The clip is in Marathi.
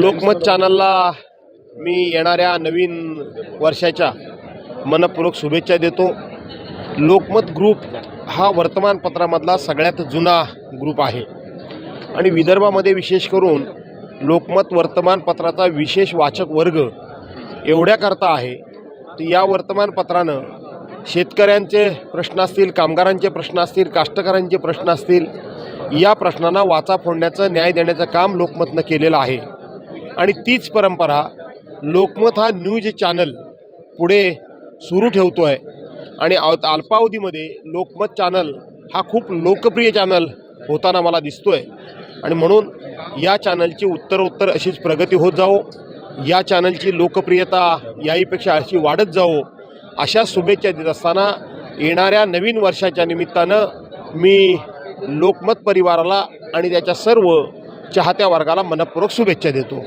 लोकमत चॅनलला मी येणाऱ्या नवीन वर्षाच्या मनपूर्वक शुभेच्छा देतो। लोकमत ग्रुप हा वर्तमानपत्रामधला सगळ्यात जुना ग्रुप आहे आणि विदर्भामध्ये विशेष करून लोकमत वर्तमानपत्राचा विशेष वाचक वर्ग एवढ्याकरता आहे की या वर्तमानपत्रानं शेतकऱ्यांचे प्रश्न असतील, कामगारांचे प्रश्न असतील, काष्टकऱ्यांचे प्रश्न असतील, या प्रश्नांना वाचा फोडण्याचं, न्याय देण्याचं काम लोकमतनं केलेलं आहे। आणि तीच परंपरा लोकमत हा न्यूज चॅनल पुढे सुरू ठेवतो आहे आणि अल्पावधीमध्ये लोकमत चॅनल हा खूप लोकप्रिय चॅनल होताना मला दिसतो आहे आणि म्हणून या चॅनलची उत्तरोत्तर अशीच प्रगती होत जावो, या चॅनलची लोकप्रियता याहीपेक्षा अशी वाढत जावो, अशा शुभेच्छा देत असताना येणाऱ्या नवीन वर्षाच्या निमित्तानं मी लोकमत परिवाराला आणि त्याच्या सर्व चाहत्या वर्गाला मनपूर्वक शुभेच्छा देतो।